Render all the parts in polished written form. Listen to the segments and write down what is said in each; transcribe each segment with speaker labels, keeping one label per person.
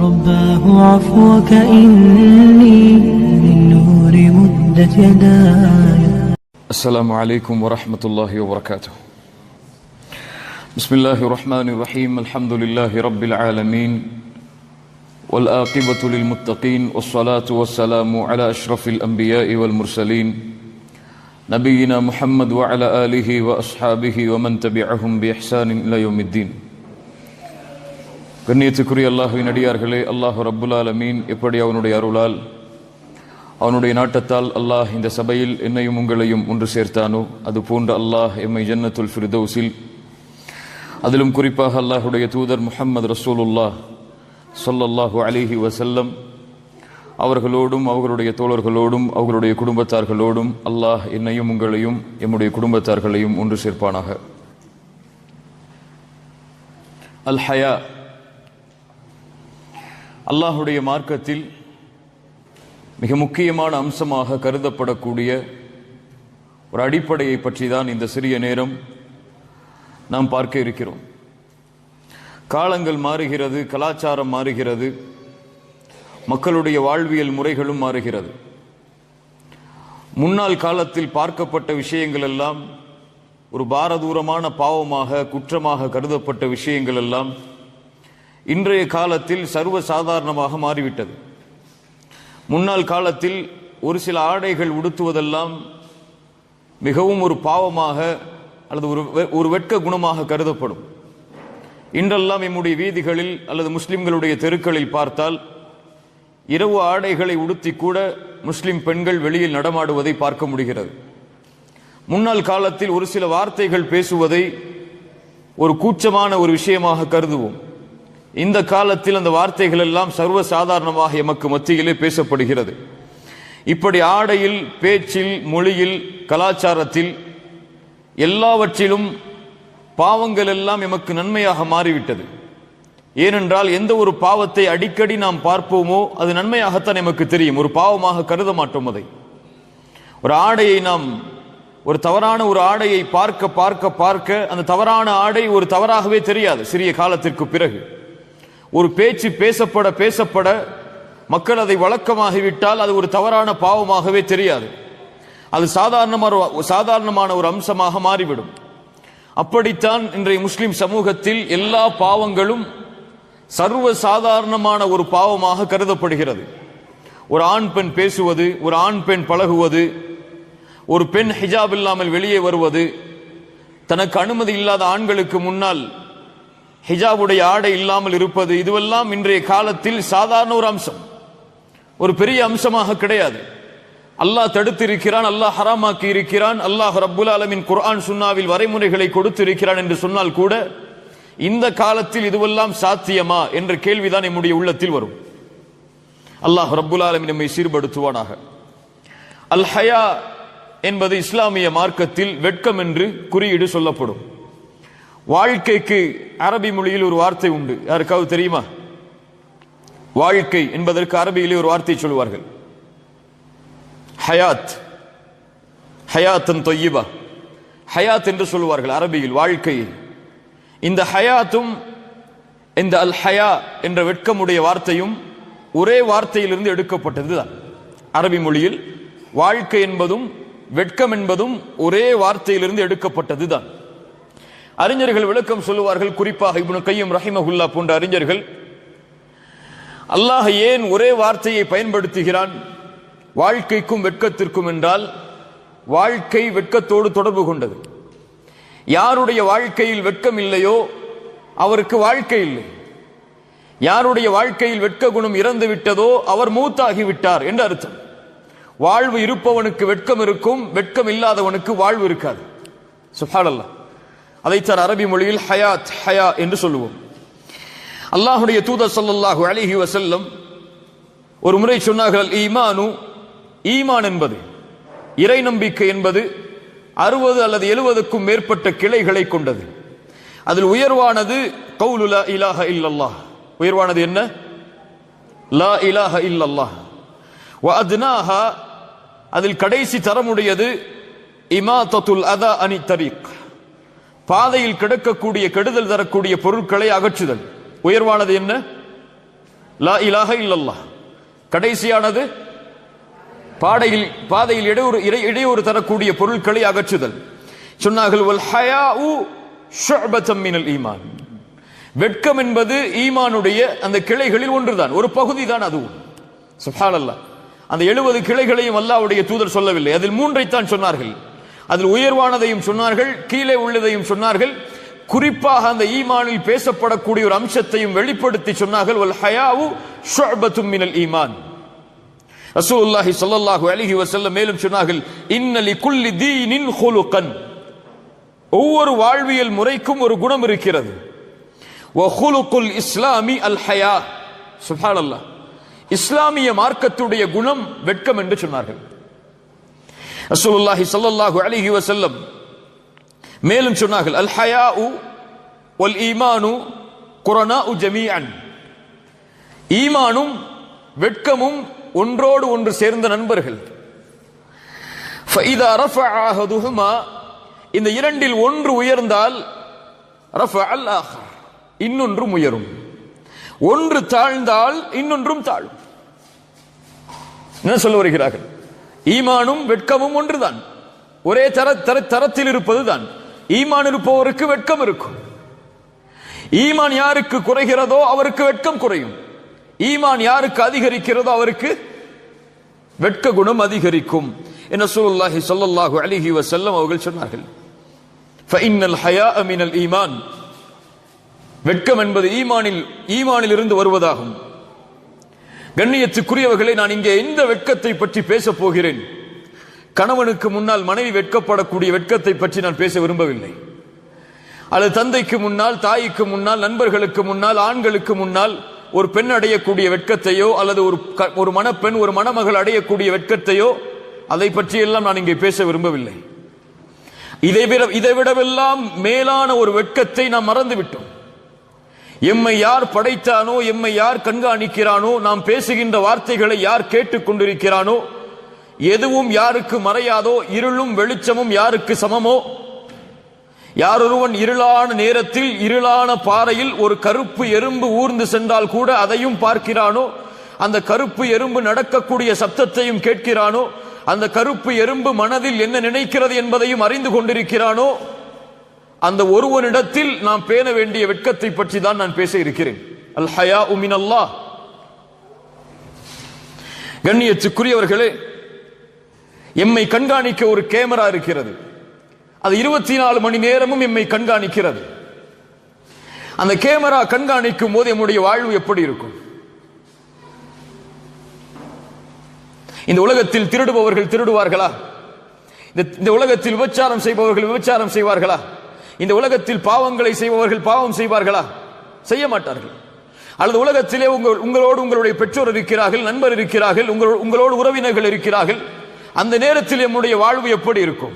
Speaker 1: رباه عفوك إني من نور مدت يداي.
Speaker 2: السلام عليكم ورحمة الله وبركاته. بسم الله الرحمن الرحيم. الحمد لله رب العالمين والآقبة للمتقين والصلاة والسلام على أشرف الأنبياء والمرسلين نبينا محمد وعلى آله وأصحابه ومن تبعهم بإحسان إلى يوم الدين. கண்ணியத்துக்குரிய அல்லாஹ்வின் அடியார்களே, அல்லாஹ் ரப்புல் ஆலமீன் எப்படி அவனுடைய அருளால் அவனுடைய நாட்டத்தால் அல்லாஹ் இந்த சபையில் என்னையும் உங்களையும் ஒன்று சேர்த்தானோ அது போன்ற அல்லாஹ் எம்மை ஜன்னத்துல் ஃபிர்தௌஸில், அதிலும் குறிப்பாக அல்லாஹுடைய தூதர் முஹம்மது ரசூலுல்லாஹ் ஸல்லல்லாஹு அலைஹி வஸல்லம் அவர்களோடும் அவர்களுடைய தோழர்களோடும் அவர்களுடைய குடும்பத்தார்களோடும் அல்லாஹ் என்னையும் உங்களையும் எம்முடைய குடும்பத்தார்களையும் ஒன்று சேர்ப்பானாக. அல் ஹயா, அல்லாஹுடைய மார்க்கத்தில் மிக முக்கியமான அம்சமாக கருதப்படக்கூடிய ஒரு அடிப்படையை பற்றி தான் இந்த சிறிய நேரம் நாம் பார்க்க இருக்கிறோம். காலங்கள் மாறுகிறது, கலாச்சாரம் மாறுகிறது, மக்களுடைய வாழ்வியல் முறைகளும் மாறுகிறது. முன்னாள் காலத்தில் பார்க்கப்பட்ட விஷயங்கள் எல்லாம் ஒரு பாரதூரமான பாவமாக குற்றமாக கருதப்பட்ட விஷயங்கள் எல்லாம் இன்றைய காலத்தில் சர்வ சாதாரணமாக மாறிவிட்டது. முன்னாள் காலத்தில் ஒரு சில ஆடைகள் உடுத்துவதெல்லாம் மிகவும் ஒரு பாவமாக அல்லது ஒரு வெட்க குணமாக கருதப்படும். இன்றெல்லாம் நம்முடைய வீதிகளில் அல்லது முஸ்லிம்களுடைய தெருக்களில் பார்த்தால் இரவு ஆடைகளை உடுத்தி கூட முஸ்லிம் பெண்கள் வெளியில் நடமாடுவதை பார்க்க முடிகிறது. முன்னாள் காலத்தில் ஒரு சில வார்த்தைகள் பேசுவதை ஒரு கூச்சமான ஒரு விஷயமாக கருதுவோம். இந்த காலத்தில் அந்த வார்த்தைகள் எல்லாம் சர்வ சாதாரணமாக எமக்கு மத்தியிலே பேசப்படுகிறது. இப்படி ஆடையில், பேச்சில், மொழியில், கலாச்சாரத்தில் எல்லாவற்றிலும் பாவங்கள் எல்லாம் எமக்கு நன்மையாக மாறிவிட்டது. ஏனென்றால் எந்த ஒரு பாவத்தை அடிக்கடி நாம் பார்ப்போமோ அது நன்மையாகத்தான் எமக்கு தெரியும், ஒரு பாவமாக கருத மாட்டோம். அதை ஒரு ஆடையை நாம் ஒரு தவறான ஒரு ஆடையை பார்க்க பார்க்க பார்க்க அந்த தவறான ஆடை ஒரு தவறாகவே தெரியாது. சிறிய காலத்திற்கு பிறகு ஒரு பேச்சு பேசப்பட பேசப்பட மக்கள் அதை வழக்கமாகிவிட்டால் அது ஒரு தவறான பாவமாகவே தெரியாது, அது சாதாரணமான ஒரு அம்சமாக மாறிவிடும். அப்படித்தான் இன்றைய முஸ்லிம் சமூகத்தில் எல்லா பாவங்களும் சர்வ சாதாரணமான ஒரு பாவமாக கருதப்படுகிறது. ஒரு ஆண் பெண் பேசுவது, ஒரு ஆண் பெண் பழகுவது, ஒரு பெண் ஹிஜாப் இல்லாமல் வெளியே வருவது, தனக்கு அனுமதி இல்லாத ஆண்களுக்கு முன்னால் ஹிஜாபுடைய ஆடை இல்லாமல் இருப்பது, இதுவெல்லாம் இன்றைய காலத்தில் சாதாரண ஒரு அம்சம், ஒரு பெரிய அம்சமாக கிடையாது. அல்லாஹ் தடுத்திருக்கிறான், அல்லாஹ் ஹராமாக்கி இருக்கிறான், அல்லாஹ் ரப்புல் ஆலமீன் குர்ஆன் சுன்னாவில் வரைமுறைகளை கொடுத்திருக்கிறான் என்று சொன்னால் கூட இந்த காலத்தில் இதுவெல்லாம் சாத்தியமா என்ற கேள்விதான் நம்முடைய உள்ளத்தில் வரும். அல்லாஹ் ரப்புல் ஆலமீன் நம்மை சீர்படுத்துவானாக. அல் ஹயா என்பது இஸ்லாமிய மார்க்கத்தில் வெட்கம் என்று குறியீடு சொல்லப்படும். வாழ்க்கைக்கு அரபி மொழியில் ஒரு வார்த்தை உண்டு, யாருக்காவது தெரியுமா? வாழ்க்கை என்பதற்கு அரபியிலே ஒரு வார்த்தை சொல்வார்கள், ஹயாத், ஹயாத்தன் தொய்யிபா, ஹயாத் என்று சொல்வார்கள் அரபியில் வாழ்க்கை. இந்த ஹயாத்தும் இந்த அல் ஹயா என்ற வெட்கமுடைய வார்த்தையும் ஒரே வார்த்தையிலிருந்து எடுக்கப்பட்டதுதான். அரபி மொழியில் வாழ்க்கை என்பதும் வெட்கம் என்பதும் ஒரே வார்த்தையிலிருந்து எடுக்கப்பட்டதுதான். அறிஞர்கள் விளக்கம் சொல்லுவார்கள், குறிப்பாக இப்னு கையிம் ரஹிமஹுல்லாஹ் போன்ற அறிஞர்கள், அல்லாஹ் ஏன் ஒரே வார்த்தையை பயன்படுத்துகிறான் வாழ்க்கைக்கும் வெட்கத்திற்கும் என்றால், வாழ்க்கை வெட்கத்தோடு தொடர்பு கொண்டது. யாருடைய வாழ்க்கையில் வெட்கம் இல்லையோ அவருக்கு வாழ்க்கை இல்லை. யாருடைய வாழ்க்கையில் வெட்க குணம் இறந்து விட்டதோ அவர் மூத்தாகிவிட்டார் என்று அர்த்தம். வாழ்வு இருப்பவனுக்கு வெட்கம் இருக்கும், வெட்கம் இல்லாதவனுக்கு வாழ்வு இருக்காது. சுப்ஹானல்லாஹ். அதைத்தான் அரபி மொழியில் ஹயாத், ஹயா என்று சொல்லுவோம். அல்லாஹுடைய தூதர் ஸல்லல்லாஹு அலைஹி வஸல்லம் ஒரு முறை சொன்னார்கள், ஈமானு, ஈமான் என்பது, இறை நம்பிக்கை என்பது 60 அல்லது 70க்கும் மேற்பட்ட கிளைகளை கொண்டது. அதில் உயர்வானது கௌலு லா இலாஹ இல்லல்லாஹ். உயர்வானது என்ன? லா இலாஹ இல்லல்லாஹ். வ அத்னாஹா, அதில் கடைசி தரமுடையது இமாதத்துல் அதா அனி தரீக், பாதையில் கிடக்கக்கூடிய கெடுதல் தரக்கூடிய பொருட்களை அகற்றுதல். உயர்வானது என்ன? லா இலாஹ இல்லல்லாஹ். கடைசியானது பாதையில் இடையூறு தரக்கூடிய பொருட்களை அகற்றுதல். சொன்னார்கள் வல் ஹயாஉ ஷுஅபத்தும் மினல் ஈமான். வெட்கம் என்பது ஈமானுடைய அந்த கிளைகளில் ஒன்றுதான், ஒரு பகுதி தான் அதுவும். சுப்ஹானல்லாஹ். அந்த 70 கிளைகளையும் அல்லாஹ்வுடைய தூதர் சொல்லவில்லை, அதில் 3ஐ தான் சொன்னார்கள். அதில் உயர்வானதையும் சொன்னார்கள், கீழே உள்ளதையும் சொன்னார்கள். குறிப்பாக அந்த ஈமானில் பேசப்படக்கூடிய ஒரு அம்சத்தையும் வெளிப்படுத்தி சொன்னார்கள் வல் ஹயாஉ ஷுஅபத்தும் மினல் ஈமான். ரசூலுல்லாஹி ஸல்லல்லாஹு அலைஹி வஸல்லம் மேலும் சொன்னார்கள் இன்ன லிகுல்லி தீனின் ஹுலுகன். ஒவ்வொரு வாழ்வியல் முறைக்கும் ஒரு குணம் இருக்கிறது. வ ஹுலுகுல் இஸ்லாமி அல் ஹயா. சுப்ஹானல்லாஹ். இஸ்லாமிய மார்க்கத்துடைய குணம் வெட்கம் என்று சொன்னார்கள் ரசூலுல்லாஹி ஸல்லல்லாஹு அலைஹி வஸல்லம். மேலும் சொன்னார்கள் அல் ஹயாஉ வல் ஈமானு குரனாஉ ஜமீஅன். ஈமானும் வெட்கமும் ஒன்றோடு ஒன்று சேர்ந்த நண்பர்கள். ஃபஇதா ரஃபஅ அஹதுஹுமா, இந்த இரண்டில் ஒன்று உயர்ந்தால் ரஃபஅல் ஆஹர், இன்னொன்றும் உயரும். ஒன்று தாழ்ந்தால் இன்னொன்றும் தாழும். என்ன சொல்ல வருகிறார்கள்? ஈமானும் வெட்கமும் ஒன்றுதான், ஒரே தரத்தில் இருப்பதுதான். ஈமான் இருப்பவருக்கு வெட்கம் இருக்கும். ஈமான் யாருக்கு குறைகிறதோ அவருக்கு வெட்கம் குறையும். ஈமான் யாருக்கு அதிகரிக்கிறதோ அவருக்கு வெட்க குணம் அதிகரிக்கும் என ரசூலுல்லாஹி ஸல்லல்லாஹு அலைஹி வஸல்லம் அவர்கள் சொன்னார்கள். ஃபஇன்னல் ஹயாஅ மினல் ஈமான். வெட்கம் என்பது ஈமானில் இருந்து வருவதாகும். கண்ணியத்துக்குரியவர்களை, நான் இங்கே எந்த வெட்கத்தை பற்றி பேசப் போகிறேன்? கணவனுக்கு முன்னால் மனைவி வெட்கப்படக்கூடிய வெட்கத்தை பற்றி நான் பேச விரும்பவில்லை. அல்லது தந்தைக்கு முன்னால், தாய்க்கு முன்னால், நண்பர்களுக்கு முன்னால், ஆண்களுக்கு முன்னால் ஒரு பெண் அடையக்கூடிய வெட்கத்தையோ அல்லது ஒரு மணப்பெண் ஒரு மணமகள் அடையக்கூடிய வெட்கத்தையோ அதை பற்றியெல்லாம் நான் இங்கே பேச விரும்பவில்லை. இதைவிடவெல்லாம் மேலான ஒரு வெட்கத்தை நாம் மறந்துவிட்டோம். எம்மை யார் படைத்தானோ, எம்மை யார் கண்காணிக்கிறானோ, நாம் பேசுகின்ற வார்த்தைகளை யார் கேட்டுக் கொண்டிருக்கிறானோ, எதுவும் யாருக்கு மறையாதோ, இருளும் வெளிச்சமும் யாருக்கு சமமோ, யாரொருவன் இருளான நேரத்தில் இருளான பாறையில் ஒரு கருப்பு எறும்பு ஊர்ந்து சென்றால் கூட அதையும் பார்க்கிறானோ, அந்த கருப்பு எறும்பு நடக்கக்கூடிய சப்தத்தையும் கேட்கிறானோ, அந்த கருப்பு எறும்பு மனதில் என்ன நினைக்கிறது என்பதையும் அறிந்து கொண்டிருக்கிறானோ, அந்த ஒருவனிடத்தில் நாம் பேண வேண்டிய வெட்கத்தை பற்றி தான் நான் பேச இருக்கிறேன். அல் ஹயாஉ மினல்லாஹ். கண்ணியத்துக்குரியவர்களே, எம்மை கண்காணிக்க ஒரு கேமரா இருக்கிறது. அது 24 மணி நேரமும் எம்மை கண்காணிக்கிறது. அந்த கேமரா கண்காணிக்கும் போது நம்முடைய வாழ்வு எப்படி இருக்கும்? இந்த உலகத்தில் திருடுபவர்கள் திருடுவார்களா? இந்த உலகத்தில் விபச்சாரம் செய்பவர்கள் விபச்சாரம் செய்வார்களா? இந்த உலகத்தில் பாவங்களை செய்பவர்கள் பாவம் செய்வார்களா? செய்ய மாட்டார்கள். அல்லது உலகத்திலே உங்களோடு உங்களுடைய பெற்றோர் இருக்கிறார்கள், நண்பர் இருக்கிறார்கள், உங்களோடு உறவினர்கள் இருக்கிறார்கள். அந்த நேரத்தில் நம்முடைய வாழ்வு எப்படி இருக்கும்?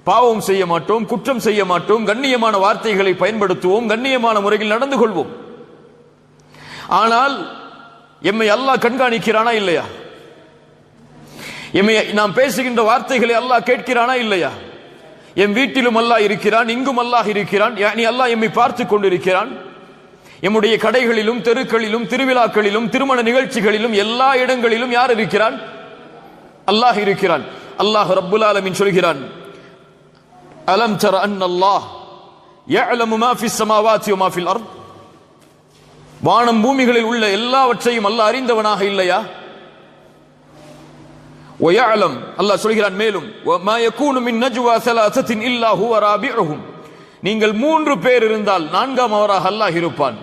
Speaker 2: பாவம் செய்ய மாட்டோம், குற்றம் செய்ய மாட்டோம், கண்ணியமான வார்த்தைகளை பயன்படுத்துவோம், கண்ணியமான முறையில் நடந்து கொள்வோம். ஆனால் எம்மை அல்லாஹ் கண்காணிக்கிறானா இல்லையா? எம்மை நாம் பேசுகின்ற வார்த்தைகளை அல்லாஹ் கேட்கிறானா இல்லையா? எம் வீட்டிலும் அல்லாஹ் இருக்கிறான், இங்கும் அல்லாஹ் இருக்கிறான். அல்லாஹ் எம்மை பார்த்து கொண்டிருக்கிறான். எம்முடைய கடைகளிலும், தெருக்களிலும், திருவிழாக்களிலும், திருமண நிகழ்ச்சிகளிலும், எல்லா இடங்களிலும் யார் இருக்கிறான்? அல்லாஹ் இருக்கிறான். அல்லாஹ் ரப்புல் ஆலமீன் சொல்கிறான், அலம் தர அன்னல்லாஹ் யஅலமு மா ஃபிஸ் ஸமாவாத்தி வ மா ஃபில் அர்த். வானம் பூமிகளில் உள்ள எல்லாவற்றையும் அல்லாஹ் அறிந்தவனாக இல்லையா? ويعلم, அல்லாஹ் சொல்கிறான் மேலும், وما يكون من نجوى ثلاثة إلا هو رابعهم. நீங்கள் 3 பேர் இருந்தால் 4ஆம் அவராக அல்லாஹ் இருப்பான்.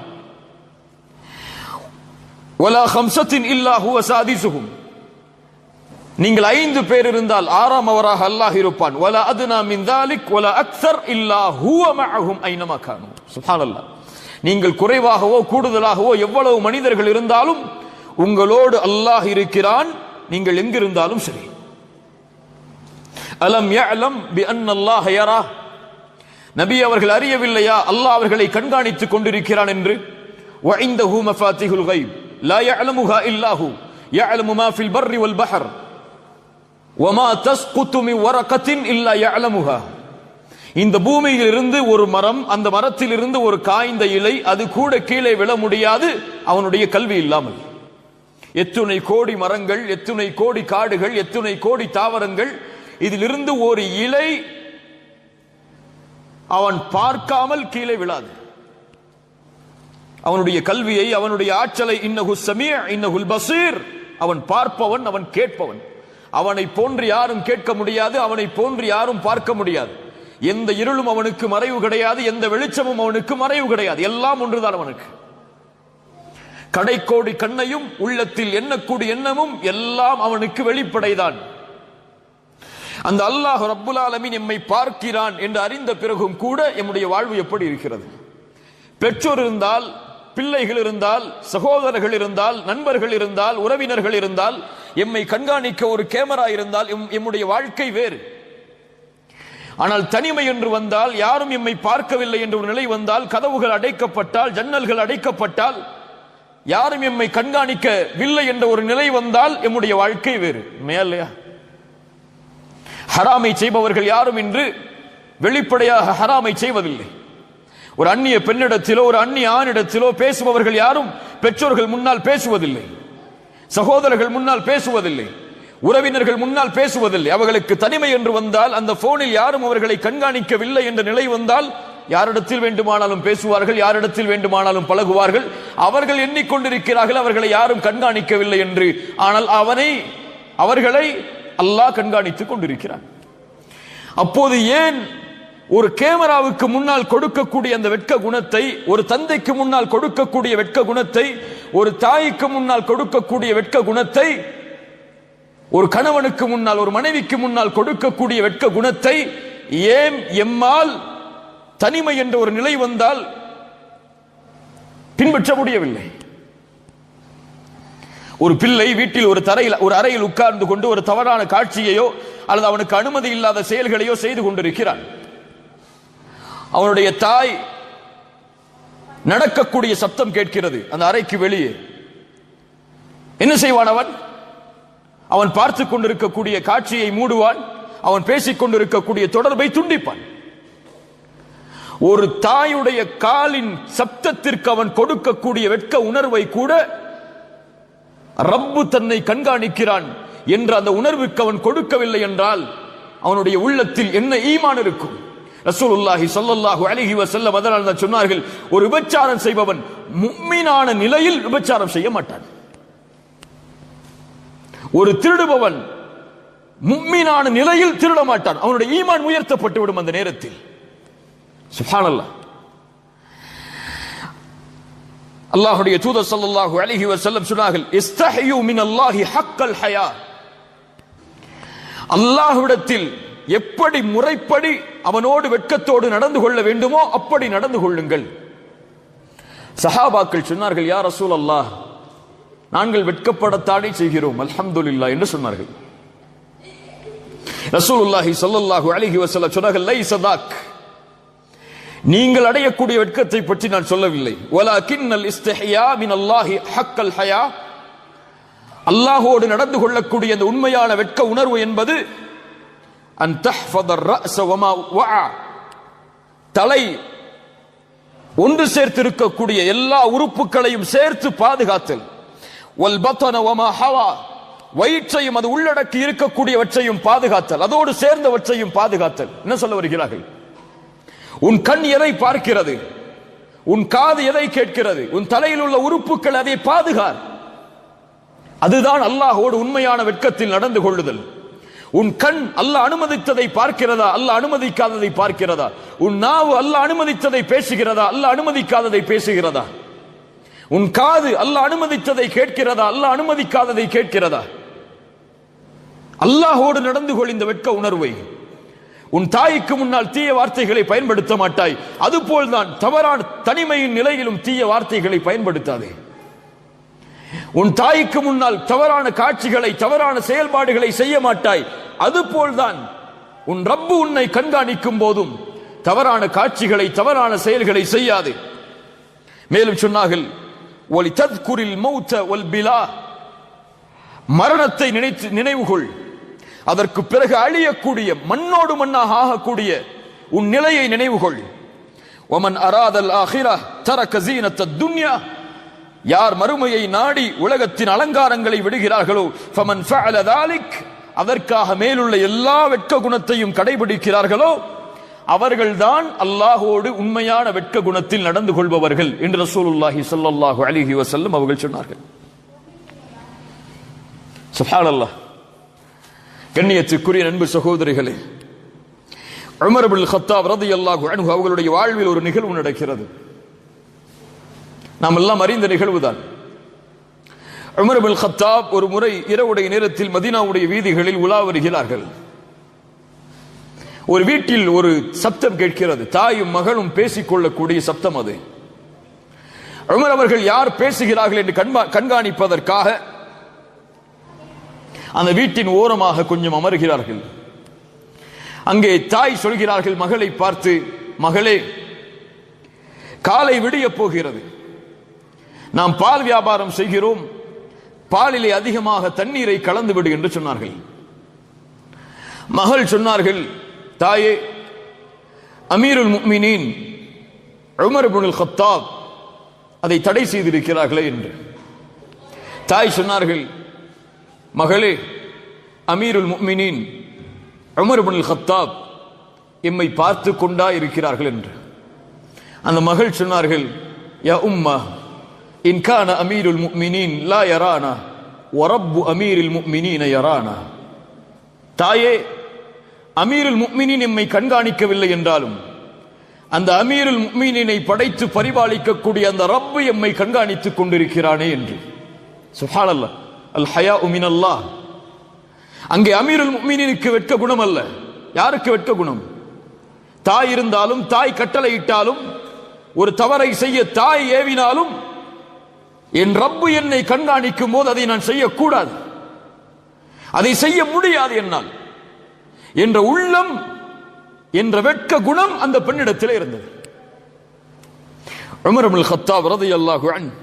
Speaker 2: ولا خمسة إلا هو سادسهم. நீங்கள் 5 பேர் இருந்தால் 6ஆம் அவராக அல்லாஹ் இருப்பான். ولا أدنى من ذلك ولا أكثر إلا هو معهم أينما كانوا. சுப்ஹானல்லாஹ். நீங்கள் குறைவாகவோ கூடுதலாகவோ எவ்வளவு மனிதர்கள் இருந்தாலும் உங்களோடு அல்லாஹ் இருக்கிறான், நீங்கள் எங்கிருந்தாலும் சரி. அலம் யஅலம் பி அன்னல்லாஹ யரா. நபி அவர்கள் அறியவில்லையா அல்லாஹ் அவர்களை கண்காணித்துக் கொண்டிருக்கிறான் என்று? வ இன்தஹு மஃபாத்திஹுல் கைப் லா யஅலமுஹா இல்லா ஹு யஅலமு மா ஃபில் பர்ரி வல் பஹர் வ மா தஸ்குது மின் வரகத்தின் இல்லா யஅலமுஹா. இந்த பூமியில் இருந்து ஒரு மரம், அந்த மரத்தில் இருந்து ஒரு காய்ந்த இலை, அது கூட கீழே விழ முடியாது அவனுடைய கல்வி இல்லாமல். எத்துணை கோடி மரங்கள், எத்துணை கோடி காடுகள், எத்துணை கோடி தாவரங்கள், இதிலிருந்து ஒரு இலை அவன் பார்க்காமல் கீழே விழாது. அவனுடைய கல்வியை, அவனுடைய ஆற்றலை, இன்னஹு ஸமீஅ் இன்னஹுல் பஸீர், அவன் பார்ப்பவன், அவன் கேட்பவன். அவனை போன்று யாரும் கேட்க முடியாது, அவனை போன்று யாரும் பார்க்க முடியாது. எந்த இருளும் அவனுக்கு மறைவு கிடையாது, எந்த வெளிச்சமும் அவனுக்கு மறைவு கிடையாது. எல்லாம் ஒன்றுதான் அவனுக்கு. கடைக்கோடி கண்ணையும் உள்ளத்தில் எண்ணக்கூடிய எண்ணமும் எல்லாம் அவனுக்கு வெளிப்படைதான். அந்த அல்லாஹ் ரப்புல் ஆலமீன் எம்மை பார்க்கிறான் என்று அறிந்த பிறகும் கூட எம்முடைய வாழ்வு எப்படி இருக்கிறது? பெற்றோர் இருந்தால், பிள்ளைகள் இருந்தால், சகோதரர்கள் இருந்தால், நண்பர்கள் இருந்தால், உறவினர்கள் இருந்தால், எம்மை கண்காணிக்க ஒரு கேமரா இருந்தால் எம்முடைய வாழ்க்கை வேறு. ஆனால் தனிமை என்று வந்தால், யாரும் எம்மை பார்க்கவில்லை என்ற ஒரு நிலை வந்தால், கதவுகள் அடைக்கப்பட்டால், ஜன்னல்கள் அடைக்கப்பட்டால், யாரும் எம்மை கண்காணிக்கவில்லை என்ற ஒரு நிலை வந்தால் எம்முடைய வாழ்க்கை வேறு. மேலையா ஹராமை செய்பவர்கள் யாரும் இன்று வெளிப்படையாக ஹராமை செய்வதில்லை. ஒரு அந்நிய பெண்ணிடத்திலோ ஒரு அந்நிய ஆணிடத்திலோ பேசுபவர்கள் யாரும் பெற்றோர்கள் முன்னால் பேசுவதில்லை, சகோதரர்கள் முன்னால் பேசுவதில்லை, உறவினர்கள் முன்னால் பேசுவதில்லை. அவர்களுக்கு தனிமை என்று வந்தால், அந்த போனில் யாரும் அவர்களை கண்காணிக்கவில்லை என்ற நிலை வந்தால், யாரிடத்தில் வேண்டுமானாலும் பேசுவார்கள், யாரிடத்தில் வேண்டுமானாலும் பழகுவார்கள். அவர்கள் எண்ணிக்கொண்டிருக்கிறார்கள் அவர்களை யாரும் கண்காணிக்கவில்லை என்று. ஆனால் அவர்களை அல்லாஹ் கண்காணித்துக் கொண்டிருக்கிறான். அப்போது ஏன் ஒரு கேமராவுக்கு முன்னால் கொடுக்கக்கூடிய அந்த வெட்க குணத்தை, ஒரு தந்தைக்கு முன்னால் கொடுக்கக்கூடிய வெட்க குணத்தை, ஒரு தாய்க்கு முன்னால் கொடுக்கக்கூடிய வெட்க குணத்தை, ஒரு கணவனுக்கு முன்னால், ஒரு மனைவிக்கு முன்னால் கொடுக்கக்கூடிய வெட்க குணத்தை ஏன் எம்மால் தனிமை என்ற ஒரு நிலை வந்தால் பின்பற்ற முடியவில்லை? ஒரு பிள்ளை வீட்டில் ஒரு அறையில் உட்கார்ந்து கொண்டு ஒரு தவறான காட்சியையோ அல்லது அவனுக்கு அனுமதி இல்லாத செயல்களையோ செய்து கொண்டிருக்கிறான். அவனுடைய தாய் நடக்கக்கூடிய சப்தம் கேட்கிறது அந்த அறைக்கு வெளியே. என்ன செய்வான் அவன் பார்த்து கொண்டிருக்கக்கூடிய காட்சியை மூடுவான், அவன் பேசிக் கொண்டிருக்கக்கூடிய தொடர்பை துண்டிப்பான். ஒரு தாயுடைய காலின் சப்தத்திற்கு அவன் கொடுக்கக்கூடிய வெட்க உணர்வை கூட ரப்பு தன்னை கண்காணிக்கிறான் என்ற அந்த உணர்வுக்கு அவன் கொடுக்கவில்லை என்றால் அவனுடைய உள்ளத்தில் என்ன ஈமான் இருக்கும்? ரசூலுல்லாஹி ஸல்லல்லாஹு அலைஹி வஸல்லம் அதனால் சொன்னார்கள், ஒரு விபச்சாரம் செய்பவன் முஃமினான நிலையில் விபச்சாரம் செய்ய மாட்டான். ஒரு திருடுபவன் முஃமினான நிலையில் திருட மாட்டான். அவனுடைய ஈமான் உயர்த்தப்பட்டு விடும் அந்த நேரத்தில். சுப்ஹானல்லாஹ். அல்லாஹ்வுடைய தூதர் ஸல்லல்லாஹு அலைஹி வஸல்லம் சொன்னார்கள், இஸ்தஹியூ மினல்லாஹி ஹக்கல் ஹயா. அல்லாஹ்விடத்தில் எப்படி முறைப்படி அவனோடு வெட்கத்தோடு நடந்து கொள்ள வேண்டுமோ அப்படி நடந்து கொள்ளுங்கள். சஹாபாக்கள் சொன்னார்கள், யா ரசூலல்லாஹ், நாங்கள் வெட்கப்படத்தானே செய்கிறோம், அல்ஹம்துலில்லாஹ் என்று சொன்னார்கள். ரசூலுல்லாஹி ஸல்லல்லாஹு அலைஹி வஸல்லம் சொன்னார்கள், லைஸ தாக், நீங்கள் அடையக்கூடிய வெட்கத்தை பற்றி நான் சொல்லவில்லை. வலாகின்னல் இஸ்திஹ்யா மினல்லாஹி ஹக்கல் ஹயா. அல்லாஹ்வோடு நடந்து கொள்ளக்கூடிய அந்த உண்மையான வெட்க உணர்வு என்பது அன் தஹ்ஃபதர் ரஅஸ வமா வஆ, தலை ஒன்று சேர்த்து இருக்கக்கூடிய எல்லா உறுப்புகளையும் சேர்த்து பாதுகாத்தல். வல் பத்ன வமா ஹவா, வயிற்றையும் அது உள்ளடக்கி இருக்கக்கூடியவற்றையும் பாதுகாத்தல், அதோடு சேர்ந்தவற்றையும் பாதுகாத்தல். என்ன சொல்ல வருகிறார்கள்? உன் கண் எதை பார்க்கிறது, உன் காது எதை கேட்கிறது, உன் தலையில் உள்ள உறுப்புகள் அதை பாதுகார். அதுதான் அல்லாஹ்வோடு உண்மையான வெட்கத்தில் நடந்து கொள்ளுதல். உன் கண் அல்லாஹ் அனுமதித்ததை பார்க்கிறதா, அல்லாஹ் அனுமதிக்காததை பார்க்கிறதா? உன் நாவு அல்லாஹ் அனுமதித்ததை பேசுகிறதா, அல்லாஹ் அனுமதிக்காததை பேசுகிறதா? உன் காது அல்லாஹ் அனுமதித்ததை கேட்கிறதா, அல்லாஹ் அனுமதிக்காததை கேட்கிறதா? அல்லாஹ்வோடு நடந்து கொள் இந்த வெட்க உணர்வை. உன் தாய்க்கு முன்னால் தீய வார்த்தைகளை பயன்படுத்த மாட்டாய், அதுபோல்தான் தவறான தனிமையின் நிலையிலும் தீய வார்த்தைகளை பயன்படுத்தாதே. உன் தாய்க்கு முன்னால் தவறான காட்சிகளை, தவறான செயல்பாடுகளை செய்ய மாட்டாய், அதுபோல்தான் உன் ரப்பு உன்னை கண்காணிக்கும் போதும் தவறான காட்சிகளை, தவறான செயல்களை செய்யாது. மேலும் சொன்னார்கள், ஒலி தத்குரில் மௌத வல் பிலா, மரணத்தை நினைவுகொள், அதற்கு பிறகு அழியக்கூடிய, மண்ணோடு மண்ணாக ஆகக்கூடிய
Speaker 3: உன் நிலையை நினைவுகொள். ஒமன் அராதல் ஆஹிரா தரக ஸீனத்தத் துன்யா, யார் மறுமையை நாடி உலகத்தின் அலங்காரங்களை விடுகிறார்களோ, ஃபமன் ஃபஅல ذلك, அதற்காக மேலுள்ள எல்லா வெட்க குணத்தையும் கடைபிடிக்கிறார்களோ, அவர்கள்தான் அல்லாஹ்வோடு உண்மையான வெட்க குணத்தில் நடந்து கொள்பவர்கள் என்று ரசூலுல்லாஹி ஸல்லல்லாஹு அலைஹி வஸல்லம் அவர்கள் சொன்னார்கள். சுப்ஹானல்லாஹ். கண்ணியத்துக்குரிய அன்பு சகோதரிகளே, உமர் இப்னுல் கத்தாப் ரலியல்லாஹு அன்ஹு அவர்களுடைய வாழ்வில் ஒரு நிகழ்வு நடக்கிறது. நாம் எல்லாம் அறிந்த நிகழ்வுதான். உமர் இப்னுல் கத்தாப் ஒரு முறை இரவுடைய நேரத்தில் மதீனாவுடைய வீதிகளில் உலா வருகிறார்கள். ஒரு வீட்டில் ஒரு சப்தம் கேட்கிறது. தாயும் மகளும் பேசிக்கொள்ளக்கூடிய சப்தம் அது. உமர் அவர்கள் யார் பேசுகிறார்கள் என்று கண்காணிப்பதற்காக அந்த வீட்டின் ஓரமாக கொஞ்சம் அமர்கிறார்கள். அங்கே தாய் சொல்கிறார்கள் மகளை பார்த்து, மகளே, காலை விடிய போகிறது, நாம் பால் வியாபாரம் செய்கிறோம், பாலிலே அதிகமாக தண்ணீரை கலந்து விடு என்று சொன்னார்கள். மகள் சொன்னார்கள், தாயே, அமீருல் முஃமினீன் உமர் இப்னுல் கத்தாப் அதை தடை செய்திருக்கிறார்களே என்று. தாய் சொன்னார்கள், மகளே, அமீருல் முஃமினீன் உமர் இப்னுல் கத்தாப் எம்மை பார்த்து கொண்டா இருக்கிறார்கள் என்று. அந்த மகள் சொன்னார்கள், யா உம்மா, இன் கான அமீருல் முஃமினீன் லா யரானா வ ரப்பு அமீருல் முஃமினீன யரானா. தாயே, அமீருல் முஃமினீன் எம்மை கண்காணிக்கவில்லை என்றாலும் அந்த அமீருல் முஃமினீனை படைத்து பரிபாலிக்கக்கூடிய அந்த ரப்பு எம்மை கண்காணித்துக் கொண்டிருக்கிறானே என்று. சுப்ஹானல்லாஹ். அல் ஹயாஉ மினல்லாஹ். அங்கே அமீருல் முஃமினீனுக்கு வெட்க குணம் அல்ல. யாருக்கு வெட்க குணம்? தாய் இருந்தாலும், தாய் கட்டளையிட்டாலும், ஒரு தவறை செய்ய தாய் ஏவினாலும், என் ரப்பு என்னை கண்காணிக்கும் போது அதை நான் செய்யக்கூடாது, அதை செய்ய முடியாது என்னால் என்ற உள்ளம், என்ற வெட்க குணம் அந்த பெண்ணிடத்தில் இருந்தது. உமர் இப்னுல் கத்தாப் ரலியல்லாஹு அன்ஹு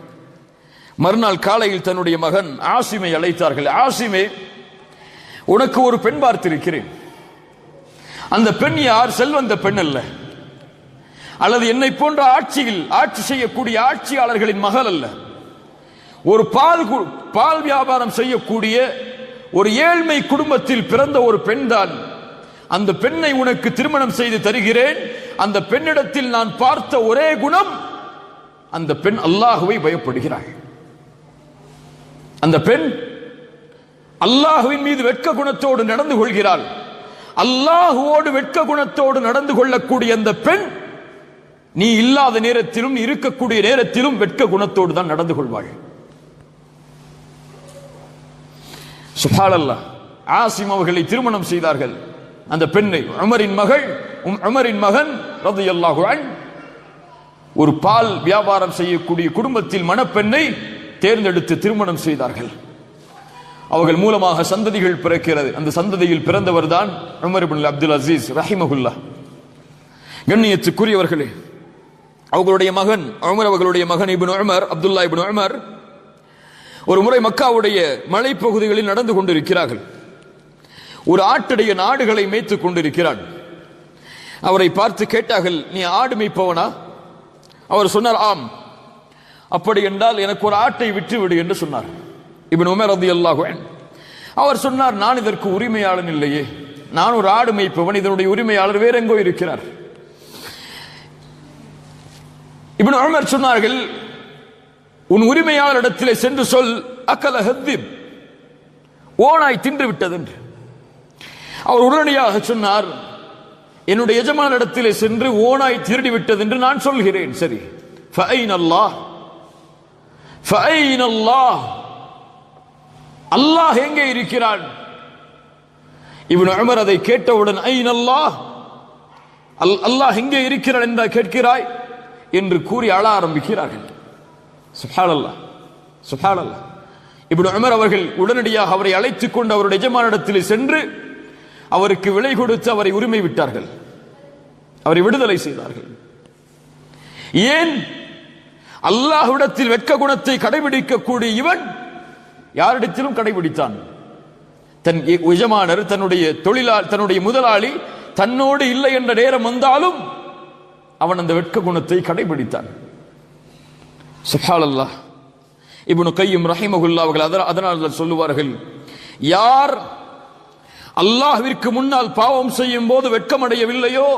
Speaker 3: மறுநாள் காலையில் தன்னுடைய மகன் ஆசிமை அழைத்தார்கள். ஆசிமே, உனக்கு ஒரு பெண் பார்த்திருக்கிறேன். அந்த பெண் யார்? செல்வந்த பெண் அல்ல, அல்லது என்னை போன்ற ஆட்சி செய்யக்கூடிய ஆட்சியாளர்களின் மகள் அல்ல. ஒரு பால் வியாபாரம் செய்யக்கூடிய ஒரு ஏழ்மை குடும்பத்தில் பிறந்த ஒரு பெண் தான். அந்த பெண்ணை உனக்கு திருமணம் செய்து தருகிறேன். அந்த பெண்ணிடத்தில் நான் பார்த்த ஒரே குணம், அந்த பெண் அல்லாஹுவை பயப்படுகிறாள். அந்த பெண் அல்லாஹுவின் மீது வெட்க குணத்தோடு நடந்து கொள்கிறாள். அல்லாஹுவோடு வெட்க குணத்தோடு நடந்து கொள்ளக்கூடிய அந்த பெண் நீ இல்லாத நேரத்திலும், இருக்கக்கூடிய நேரத்திலும் வெட்க குணத்தோடு தான் நடந்து கொள்வாள். சுப்ஹானல்லாஹ். ஆசிம் அவர்களை திருமணம் செய்தார்கள். அந்த பெண்ணை உமரின் மகன் ரலியல்லாஹு அன்ஹு ஒரு பால் வியாபாரம் செய்யக்கூடிய குடும்பத்தில் மணப்பெண்ணை தேர்ந்தெடுத்து திருமணம் செய்தார்கள். அவர்கள் மூலமாக சந்ததிகள் பிறக்கிறது. அந்த சந்ததியில் பிறந்தவர் தான் உமர் இப்னு அப்துல் அசீஸ் ரஹிமஹுல்லாஹ். கண்ணியத்துக்குரியவர்களே, அவர்களுடைய மகன் உமர் அவர்களுடைய மகன் இப்னு உமர், அப்துல்லா இப்னு உமர், ஒரு முறை மக்காவுடைய மலைப்பகுதிகளில் நடந்து கொண்டிருக்கிறார்கள். ஒரு ஆட்டுடைய நாடுகளை மேய்த்துக் கொண்டிருக்கிறான். அவரை பார்த்து கேட்டார்கள், நீ ஆடு மேய்ப்பவனா? அவர் சொன்னார், ஆம். அப்படி என்றால் எனக்கு ஒரு ஆட்டை விட்டுவிடு என்று சொன்னார். இப்னு உமர் ரலியல்லாஹு அன்ஹு அவர் சொன்னார், நான் இதற்கு உரிமையாளன் இல்லையே, நான் ஒரு ஆடு மேய்ப்பவன், இதனுடைய உரிமையாளர் வேற எங்கோ இருக்கிறார். இப்னு உமர் சொன்னார்கள், உன் உரிமையாளரிடத்திலே சென்று சொல், அக்கல ஹத்திப், ஓனாய் தின்று விட்டது என்று. அவர் உடனடியாக சொன்னார், என்னுடைய எஜமானிடத்திலே சென்று ஓனாய் திருடி விட்டது என்று நான் சொல்கிறேன். சரி, ஃபஐனல்லாஹ், ஃபஐனல்லாஹ், அல்லாஹ் எங்கே இருக்கிறான்? இப்னு உமர் அதை கேட்டவுடன், ஐனல்லாஹ், அல்லாஹ் எங்கே இருக்கிறான் என்று கேட்கிறாய் என்று கூறி அழ ஆரம்பிக்கிறார்கள். சுப்ஹானல்லாஹ், சுப்ஹானல்லாஹ். இப்னு உமர் அவர்கள் உடனடியாக அவரை அழைத்துக் கொண்டு அவருடைய எஜமானிடத்தில் சென்று அவருக்கு விலை கொடுத்து அவரை உரிமை விட்டார்கள், அவரை விடுதலை செய்தார்கள். ஏன்? அல்லாஹ்விடத்தில் வெட்க குணத்தை கடைபிடிக்கக்கூடிய இவன் யாரிடத்திலும் கடைபிடித்தான். தன் எஜமானர், தன்னுடைய முதலாளி தன்னோடு இல்லை என்ற நேரம் வந்தாலும் அவன் அந்த வெட்க குணத்தை கடைபிடித்தான். சுப்ஹானல்லாஹ். இப்னு கையிம் ரஹிமஹுல்லாஹ் அவர்கள் அதனால் சொல்லுவார்கள், யார் அல்லாஹ்விற்கு முன்னால் பாவம் செய்யும் போது வெட்கமடையவில்லையோ,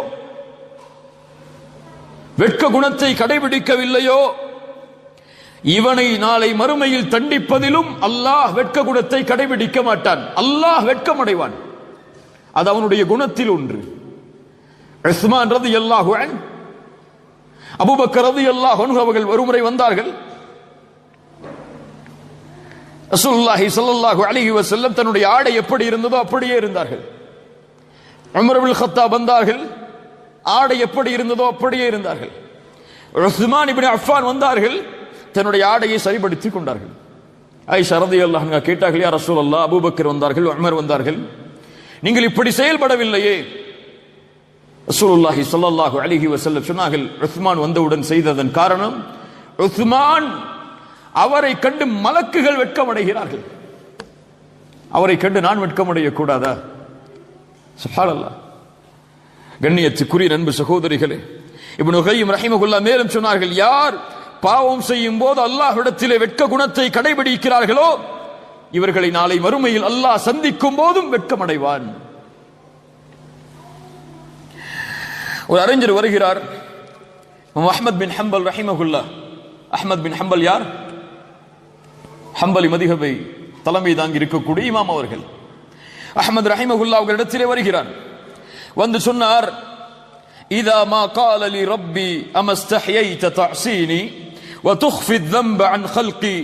Speaker 3: வெட்க குணத்தை கடைபிடிக்கவில்லையோ, இவனை நாளை மறுமையில் தண்டிப்பதிலும் அல்லாஹ் வெட்க குணத்தை கடைபிடிக்க மாட்டான். அல்லாஹ் வெட்கமடைவான். அது அவனுடைய குணத்தில் ஒன்று. உஸ்மான் ரலியல்லாஹு அன்ஹு, அபூபக்கர் ரலியல்லாஹு அன்ஹு அவர்கள் ஒருமுறை வந்தார்கள். ரசூலுல்லாஹி ஸல்லல்லாஹு அலைஹி வஸல்லம் தன்னுடைய ஆடை எப்படி இருந்ததோ அப்படியே இருந்தார்கள். உமர் இப்னு கத்தாப் வந்தார்கள், ஆடை எப்படி இருந்ததோ அப்படியே இருந்தார்கள். உஸ்மான் இப்னு அஃபான் வந்தார்கள், தன்னுடைய ஆடையை சரிபடுத்திக் கொண்டார்கள். ஆயிஷா ரலியல்லாஹு அன்ஹா கேட்டார்கள், யா ரசூலல்லாஹ், அபூபக்கர் வந்தார்கள், உமர் வந்தார்கள், நீங்கள் இப்படி செயல்படவில்லையே. ரசூலுல்லாஹி ஸல்லல்லாஹு அலைஹி வஸல்லம் சொன்னார்கள், உஸ்மான் வந்தவுடன் செய்ததன் காரணம், உஸ்மான் அவரை கண்டு மலக்குகள் வெட்கமடைகிறார்கள், அவரை கண்டு நான் வெட்கமடைய கூடாதா? சுப்ஹானல்லாஹ். கண்ணியத்துக்குரிய அன்பு சகோதரிகளே, இப்னு கையிம் ரஹிமஹுல்லாஹ் மேலும் சொன்னார்கள், யார் பாவம் செய்யும் போது அல்லாஹ்விடத்திலே வெட்க குணத்தை கடைபிடிக்கிறார்களோ இவர்களை நாளை மறுமையில் அல்லாஹ் சந்திக்கும் போதும் வெட்கமடைவான். ஒரு அறிஞர் வருகிறார், அஹ்மத் பின் ஹம்பல் ரஹிமஹுல்லாஹ். அஹ்மத் பின் ஹம்பல் யார்? ஹம்பலி மதிஹபை தலைமை தாங்கி இருக்கக்கூடிய இமாம் அவர்கள். அஹ்மத் ரஹிமஹுல்லாஹ் அவர்களிடத்திலே வருகிறார். வந்து சொன்னார், இதா மா قال لي ربي اما استحييت تعصيني وتخفي الذنب عن خلقي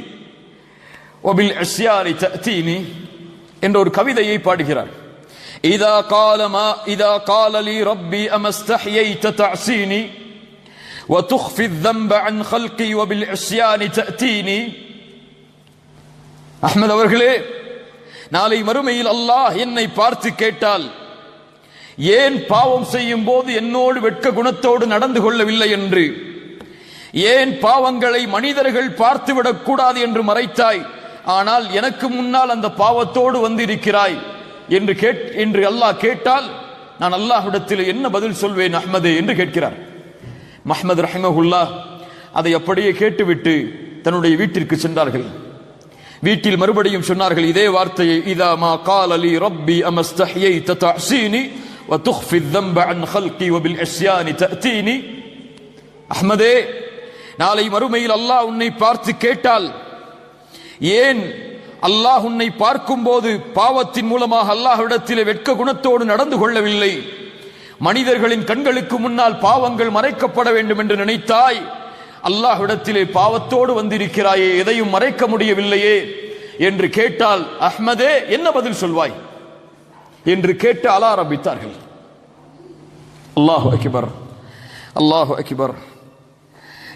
Speaker 3: وبالعصيان تأتيني என்ற ஒரு கவிதையை பாடுகிறார். إذا قال لي ربي أما استحييت تعصيني وتخفي الذنب عن خلقي وبالعصيان تأتيني. அஹ்மத் அவர்களே, நாளை மறுமையில் அல்லாஹ் என்னை பார்த்து கேட்டால், ஏன் பாவம் செய்யும் போது என்னோடு வெட்க குணத்தோடு நடந்து கொள்ளவில்லை என்று, ஏன் பாவங்களை மனிதர்கள் பார்த்துவிடக் கூடாது என்று மறைத்தாய், ஆனால் எனக்கு முன்னால் அந்த பாவத்தோடு வந்திருக்கிறாய் என்று அல்லாஹ் கேட்டால் நான் அல்லாஹ்விடத்தில் என்ன பதில் சொல்வேன் அஹ்மதே என்று கேட்கிறார். அஹ்மத் ரஹிமஹுல்லாஹ் அதை அப்படியே கேட்டுவிட்டு தன்னுடைய வீட்டிற்கு சென்றார்கள். வீட்டில் மறுபடியும் சொன்னார்கள் இதே வார்த்தையை, இதா மா قال لي ربي اما استحييت تعصيني وتخفي الذنب عن خلقي وبالعصيان تأتيني. அஹ்மதே, நாளை மறுமையில் அல்லாஹ் உன்னை பார்த்து கேட்டால், ஏன் அல்லாஹ் உன்னை பார்க்கும் போது பாவத்தின் மூலமாக அல்லாஹ்விடத்திலே வெட்க குணத்தோடு நடந்து கொள்ளவில்லை, மனிதர்களின் கண்களுக்கு முன்னால் பாவங்கள் மறைக்கப்பட வேண்டும் என்று நினைத்தாய், அல்லாஹ்விடத்திலே பாவத்தோடு வந்திருக்கிறாயே, எதையும் மறைக்க முடியவில்லையே என்று கேட்டால் அஹ்மதே என்ன பதில் சொல்வாய் என்று கேட்டு அழ ஆரம்பித்தார்கள். அல்லாஹு அக்பர், அல்லாஹு அக்பர்.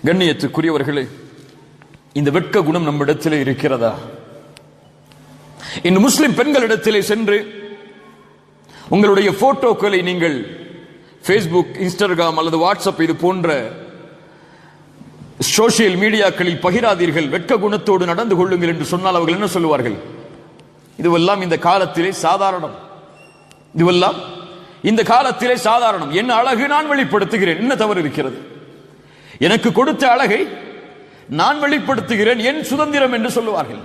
Speaker 3: கண்ணியத்துக்குரியவர்களே, இந்த வெட்க குணம் நம்மிடத்திலே இருக்கிறதா? இந்த முஸ்லிம் பெண்களிடத்திலே சென்று உங்களுடைய போட்டோக்களை நீங்கள் ஃபேஸ்புக், இன்ஸ்டாகிராம் அல்லது வாட்ஸ்அப் இது போன்ற சோசியல் மீடியாக்களில் பகிராதீர்கள், வெட்க குணத்தோடு நடந்து கொள்ளுங்கள் என்று சொன்னால் அவர்கள் என்ன சொல்லுவார்கள்? இதுவெல்லாம் இந்த காலத்திலே சாதாரணம், இதுவெல்லாம் இந்த காலத்திலே சாதாரணம். என் அழகு நான் வெளிப்படுத்துகிறேன், என்ன தவறு இருக்கிறது? எனக்கு கொடுத்த அழகை நான் வெளிப்படுத்துகிறேன், என் சுதந்திரம் என்று சொல்லுவார்கள்.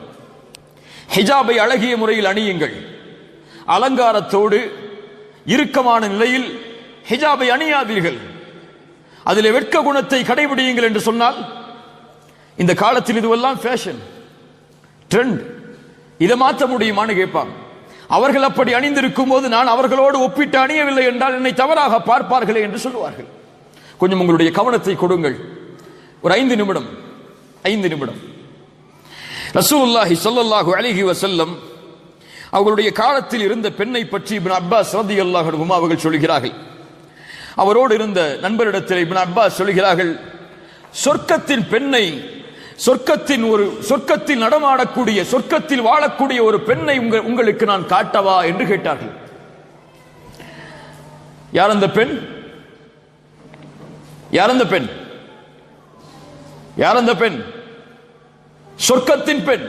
Speaker 3: ஹிஜாபை அழகிய முறையில் அணியுங்கள், அலங்காரத்தோடு இறுக்கமான நிலையில் ஹிஜாபை அணியாதீர்கள், அதிலே வெட்க குணத்தை கடைபிடியுங்கள் என்று சொன்னால் இந்த காலத்தில் இதுவெல்லாம் ஃபேஷன், ட்ரெண்ட், இதை மாற்ற முடியுமான்னு கேட்பாங்க. அவர்கள் அப்படி அணிந்திருக்கும் போது நான் அவர்களோடு ஒப்பிட்டு அணியவில்லை என்றால் என்னை தவறாக பார்ப்பார்களே என்று சொல்லுவார்கள். கொஞ்சம் உங்களுடைய கவனத்தை கொடுங்கள். ஒரு 5 நிமிடம் ரசூலுல்லாஹி ஸல்லல்லாஹு அலைஹி வஸல்லம் அவர்களுடைய காலத்தில் இருந்த பெண்ணை பற்றி இப்னு அப்பாஸ் ரலியல்லாஹு அன்ஹு அவர்கள் சொல்கிறார்கள். அவரோடு இருந்த நண்பரிடத்தில் இப்னு அப்பாஸ் சொல்கிறார்கள், சொர்க்கத்தின் பெண்ணை, சொர்க்கத்தில் நடமாடக்கூடிய, சொர்க்கத்தில் வாழக்கூடிய ஒரு பெண்ணை உங்களுக்கு நான் காட்டவா என்று கேட்டார்கள். யார் அந்த பெண்? யார் அந்த பெண்? யார் அந்த பெண்? சொர்க்கத்தின் பெண்.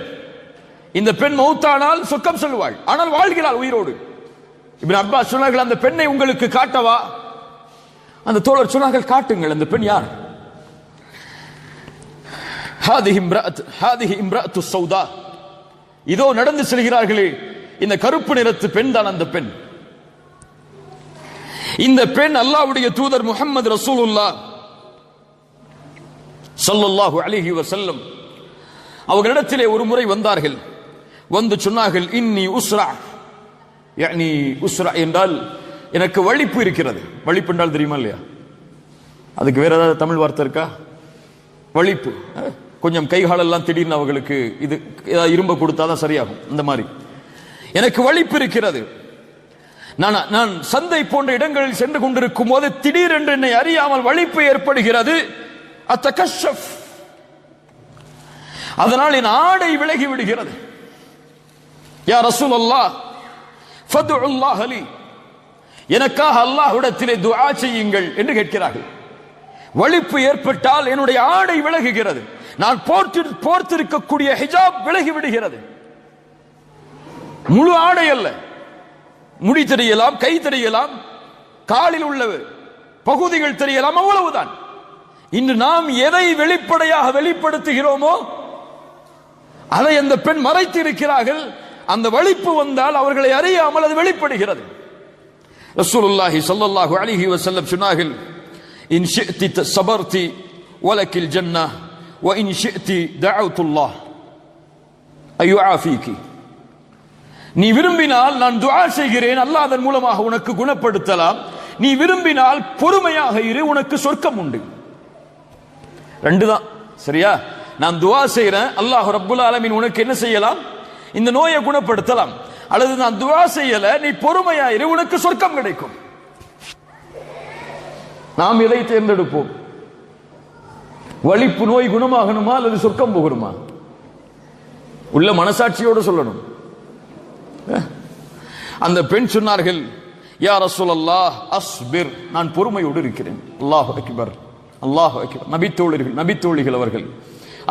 Speaker 3: இந்த பெண் மௌத்தானால் சொர்க்கம் செல்வாள், ஆனால் வாழ்கிறாள் உயிரோடு. இப்னு அப்பாஸ் சொன்னார்கள், அந்த பெண்ணை உங்களுக்கு காட்டவா? அந்த தோழர் சொன்னார்கள், காட்டுங்கள். அந்த பெண் யார்? ஹாதிஹி இம்ரஅத்து ஸௌதா, இதோ நடந்து செல்கிறார்களே இந்த கருப்பு நிறத்து பெண் தான் அந்த பெண். இந்த பெண் அல்லாஹ்வுடைய தூதர் முஹம்மது ரசூலுல்லாஹ் ஸல்லல்லாஹு அலைஹி வஸல்லம் அவர்களிடத்திலே ஒரு முறை வந்தார்கள். வந்து சொன்னார்கள், இன்னி உஸ்ரா, யானி உஸ்ரா என்றால் எனக்கு வலிப்பு இருக்கிறது. வலிப்பு என்றால் தெரியுமா இல்லையா? அதுக்கு வேற ஏதாவது தமிழ் வார்த்தை இருக்கா? வலிப்பு, கொஞ்சம் கைகாலெல்லாம் திடீர்னு அவர்களுக்கு இது ஏதாவது இரும்ப கொடுத்தாதான் சரியாகும். இந்த மாதிரி எனக்கு வலிப்பு இருக்கிறது. நான் சந்தை போன்ற இடங்களில் சென்று கொண்டிருக்கும் போது திடீரென்று என்னை அறியாமல் வலிப்பு ஏற்படுகிறது. அத்தகஷஃப், அதனால் என் ஆடை விலகி விடுகிறது. யா ரசூலல்லாஹ் ஃபதுல்லாஹ் லி, எனக்காக அல்லாஹ்விடத்திலே துஆ செய்யுங்கள் என்று கேட்கிறார்கள். வலிப்பு ஏற்பட்டால் என்னுடைய ஆடை விலகுகிறது, நான் போர்த்திருக்கக்கூடிய ஹிஜாப் விலகி விடுகிறது. முழு ஆடை அல்ல, முடி தெரியலாம், கை தெரியலாம், காலில் உள்ள பகுதிகள் தெரியலாம், அவ்வளவுதான். இன்று நாம் எதை வெளிப்படையாக வெளிப்படுத்துகிறோமோ அதை அந்த பெண் மறைத்து இருக்கிறார்கள். அந்த வலிப்பு வந்தால் அவர்களை அறியாமல் அது வெளிப்படுகிறது. ரசூலுல்லாஹி ஸல்லல்லாஹு அலைஹி வஸல்லம் சொன்னார்கள், இன் ஷி'தி ஸபர்தி வலக்கில் ஜன்னah வ இன் ஷி'தி தஅவுத்துல்லாஹ் அய்யுஆஃபீகி, நீ விரும்பினால் நான் துஆ செய்கிறேன், அல்லாஹ் அதன் மூலமாக உனக்கு குணப்படுத்தலாம். நீ விரும்பினால் பொறுமையாக இரு, உனக்கு சொர்க்கம் உண்டு. ரெண்டு தான், சரியா? நான் துஆ செய்றேன், அல்லாஹ் ரப்புல் ஆலமீன் உனக்கு என்ன செய்யலாம்? இந்த நோயை குணப்படுத்தலாம். அல்லது நான் துஆ செய்யல, நீ பொறுமையா இரு, உனக்கு சொர்க்கம் கிடைக்கும். நாம் எதை தேர்ந்தெடுப்போம்? வலிப்பு நோய் குணமாகணுமா அல்லது சொர்க்கம் போகணுமா? உள்ள மனசாட்சியோடு சொல்லணும். அந்த பெண் சொன்னார்கள், யா ரசூலல்லாஹ் அஸ்பிர், நான் பொறுமையோடு இருக்கிறேன். அல்லாஹு அக்பர், அல்லாஹு அக்பர். நபித்தோழிகள் அவர்கள்,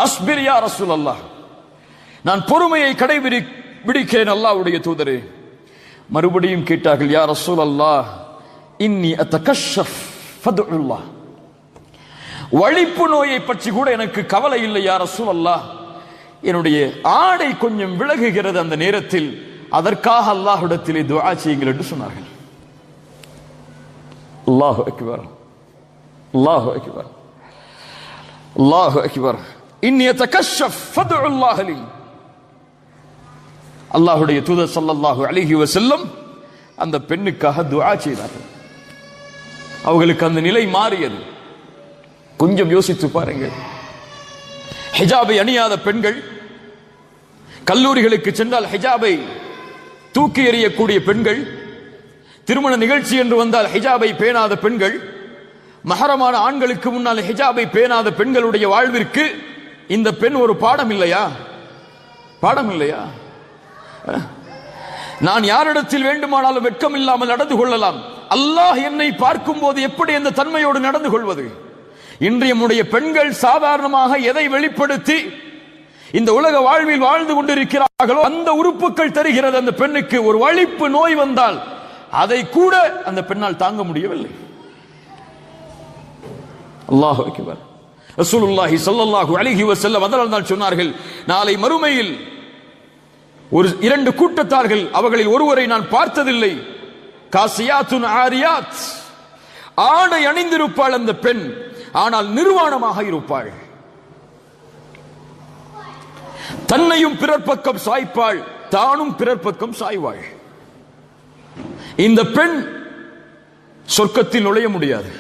Speaker 3: அஸ்பிர் யா ரசூலல்லாஹ், நான் பொறுமையை கடைபிடிக்கிறேன் அல்லாஹ்வுடைய தூதரே. மறுபடியும் கேட்டார்கள், யா ரசூலல்லாஹ் இன்னி அத்தகஷஃப் ஃபதுல்லாஹ், வலிப்பு நோயை பற்றி கூட எனக்கு கவலை இல்லை யா ரசூலல்லாஹ், என்னுடைய ஆடை கொஞ்சம் விலகுகிறது அந்த நேரத்தில், அதற்காக அல்லாஹ்விடத்திலே துஆ செய்யுங்கள் என்று சொன்னார்கள். அல்லாஹு அக்பர், அல்லாஹு அக்பர், அல்லாஹு அக்பர். இன்னி அத்தகஷஃப் ஃபதுல்லாஹ் லி, அல்லாஹ்வுடைய தூதர் ஸல்லல்லாஹு அலைஹி வஸல்லம் அந்த பெண்ணுக்காக துஆ செய்தார்கள். அவர்களுக்கு அந்த நிலை மாறியது. கொஞ்சம் யோசித்து பாருங்கள். ஹிஜாபை அணியாத பெண்கள், கல்லூரிகளுக்கு சென்றால் ஹிஜாபை தூக்கி எறியக்கூடிய பெண்கள், திருமண நிகழ்ச்சி என்று வந்தால் ஹிஜாபை பேணாத பெண்கள், மஹரமான ஆண்களுக்கு முன்னால் ஹிஜாபை பேணாத பெண்களுடைய வாழ்விற்கு இந்த பெண் ஒரு பாடம் இல்லையா? பாடம் இல்லையா? நான் யாரிடத்தில் வேண்டுமானாலும் வெட்கம் இல்லாமல் நடந்து கொள்ளலாம், அல்லாஹ் என்னை பார்க்கும் போது எப்படி அந்த தன்மையோடு நடந்து கொள்வது? இன்றைய நம்முடைய பெண்கள் சாதாரணமாக எதை வெளிப்படுத்தி இந்த உலக வாழ்வில் வாழ்ந்து கொண்டிருக்கிறார்களோ அந்த உறுப்புகள் தருகிறது அந்த பெண்ணுக்கு. ஒரு வலிப்பு நோய் வந்தால் அதை கூட அந்த பெண்ணால் தாங்க முடியவில்லை. அல்லாஹு அக்பர். ரசூலுல்லாஹி ஸல்லல்லாஹு அலைஹி வஸல்லம் அதனால் சொன்னார்கள், நாளை மறுமையில் ஒரு இரண்டு கூட்டத்தார்கள், அவர்களில் ஒருவரை நான் பார்த்ததில்லை, காசியாத்துன் ஆரியாத், ஆடை அணிந்திருப்பாள் அந்த பெண், ஆனால் நிர்வாணமாக இருப்பாள். தன்னையும் பிறர் பக்கம் சாய்ப்பாள், தானும் பிறர் பக்கம் சாய்வாள். இந்த பெண் சொர்க்கத்தில் நுழைய முடியாது,